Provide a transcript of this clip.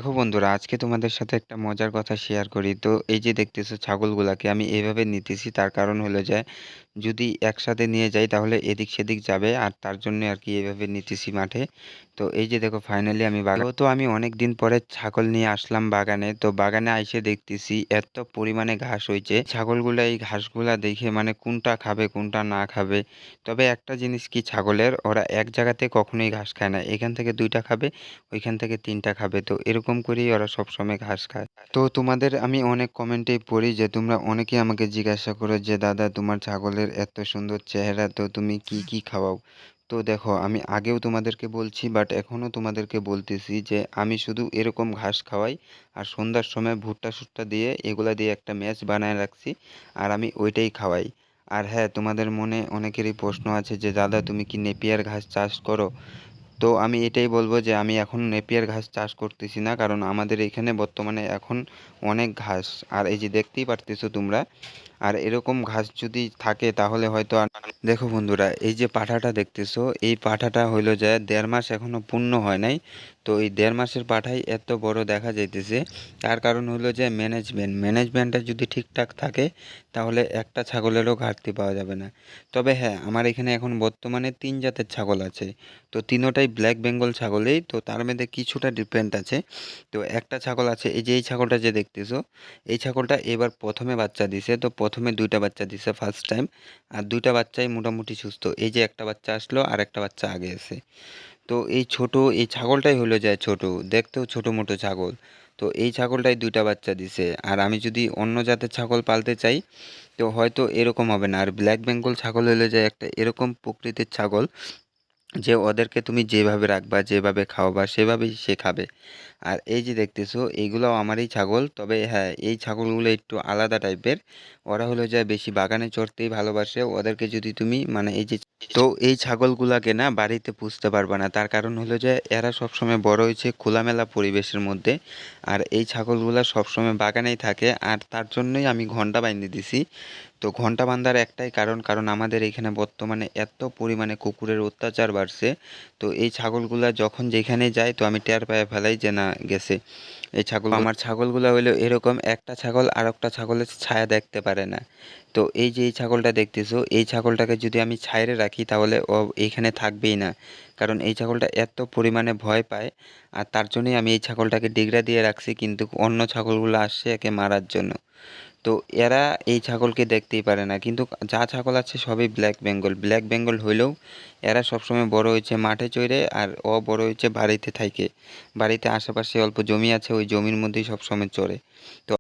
দেখো বন্ধুরা, আজকে তোমাদের সাথে একটা মজার কথা শেয়ার করি। তো এই যে দেখতেছো ছাগলগুলাকে আমি এইভাবে নিতেছি, তার কারণ হলো যে যদি একসাথে নিয়ে যাই তাহলে এদিক সেদিক যাবে, আর তার জন্য আর কি এইভাবে নিতেছি মাঠে। তো এই যে দেখো ফাইনালি আমি তো আমি অনেক দিন পরে ছাগল নিয়ে আসলাম বাগানে। তো বাগানে আইসে দেখতেছি এত পরিমাণে ঘাস হয়েছে, ছাগলগুলা এই ঘাসগুলা দেখে মানে কোনটা খাবে কোনটা না খাবে। তবে একটা জিনিস কি, ছাগলের ওরা এক জায়গাতে কখনোই ঘাস খায় না, এখান থেকে দুইটা খাবে, ওইখান থেকে তিনটা খাবে, তো এরকম করেই ওরা সবসময় ঘাস খায়। তো তোমাদের আমি অনেক কমেন্টেই পড়ি যে তোমরা অনেকেই আমাকে জিজ্ঞাসা করো যে দাদা তোমার ছাগলের এত সুন্দর চেহারা, তো তুমি কি কি খাওয়াও। তো দেখো আমি আগেও তোমাদেরকে বলছি, বাট এখনও তোমাদেরকে বলতেছি যে আমি শুধু এরকম ঘাস খাওয়াই, আর সন্ধ্যার সময় ভুট্টা সুট্টা দিয়ে এগুলা দিয়ে একটা ম্যাচ বানায় রাখছি, আর আমি ওইটাই খাওয়াই। আর হ্যাঁ, তোমাদের মনে অনেকেরই প্রশ্ন আছে যে দাদা তুমি কি নেপিয়ার ঘাস চাষ করো। তো আমি এটাই বলবো যে আমি এখন নেপিয়ার ঘাস চাষ করতেছি না, কারণ আমাদের এখানে বর্তমানে এখন অনেক ঘাস, আর এই যে দেখতেই পারতেছো তোমরা। আর এরকম ঘাস যদি থাকে তাহলে হয়তো দেখো বন্ধুরা, এই যে পাঠাটা দেখতেছো, এই পাঠাটা হইলো যে 1.5 মাস এখনো পূর্ণ হয় নাই। তো এই 1.5 মাসের পাঠাই এত বড় দেখা যাইতেছে, তার কারণ হলো যে ম্যানেজমেন্টটা যদি ঠিকঠাক থাকে তাহলে একটা ছাগলেরও ঘাটতি পাওয়া যাবে না। তবে হ্যাঁ, আমার এখানে এখন বর্তমানে 3 জাতের ছাগল আছে। তো তিনোটাই ব্ল্যাক বেঙ্গল ছাগলেই, তো তার মধ্যে কিছুটা ডিফারেন্ট আছে। তো একটা ছাগল আছে, এই যে এই ছাগলটা যে দেখতেছো, এই ছাগলটা এবার প্রথমে বাচ্চা দিছে। তো প্রথমে দুইটা বাচ্চা দিছে ফার্স্ট টাইম, আর দুইটা বাচ্চাই মোটামুটি সুস্থ। এই যে একটা বাচ্চা আসলো আর একটা বাচ্চা আগে আছে। তো এই ছোট এই ছাগলটাই হলো যায় ছোট, দেখতেও ছোট মোটো ছাগল। তো এই ছাগলটাই দুইটা বাচ্চা দিছে, আর আমি যদি অন্য জাতের ছাগল পালতে চাই তো হয়তো এরকম হবে না। আর ব্ল্যাক বেঙ্গল ছাগল হলে যায় একটা এরকম প্রকৃতির ছাগল যে ওদেরকে তুমি যেভাবে রাখবা যেভাবে খাওয়াবা সেভাবেই সে খাবে। আর এই যে দেখতেছো এইগুলোও আমারই ছাগল, তবে হ্যাঁ এই ছাগলগুলো একটু আলাদা টাইপের। ওরা হলো যে বেশি বাগানে চড়তেই ভালোবাসে, ওদেরকে যদি তুমি মানে এই যে, তো এই ছাগলগুলাকে না বাড়িতে পুষতে পারবা না, তার কারণ হলো যে এরা সবসময় বড় হয়েছে খোলামেলা পরিবেশের মধ্যে, আর এই ছাগলগুলা সবসময় বাগানেই থাকে, আর তার জন্যই আমি ঘন্টা বাইন্ধে দিছি। তো ঘন্টা বাঁধার একটাই কারণ, কারণ আমাদের এখানে বর্তমানে এত পরিমাণে কুকুরের অত্যাচার বাড়ছে। তো এই ছাগলগুলা যখন যেখানে যায় তো আমি টের পায়ে ফেলাই যে না গেছে। এই ছাগল আমার ছাগলগুলা হইলো এরকম, একটা ছাগল আর একটা ছাগলের ছায়া দেখতে পারে না। তো এই যে এই ছাগলটা দেখতেছো, এই ছাগলটাকে যদি আমি ছাইরে রাখি তাহলে ও এইখানে থাকবেই না, কারণ এই ছাগলটা এত পরিমাণে ভয় পায়। আর তার জন্যই আমি এই ছাগলটাকে ডিগরা দিয়ে রাখছি, কিন্তু অন্য ছাগলগুলো আসছে একে মারার জন্য। তো এরা এই ছাগলকে দেখতেই পারে না, কিন্তু যা ছাগল আছে সবই ব্ল্যাক বেঙ্গল হইলেও এরা সবসময় বড় হয়েছে মাঠে চড়ে, আর ও বড় হয়েছে বাড়িতে থাকে। বাড়িতে আশেপাশে অল্প জমি আছে, ওই জমির মধ্যেই সবসময় চড়ে। তো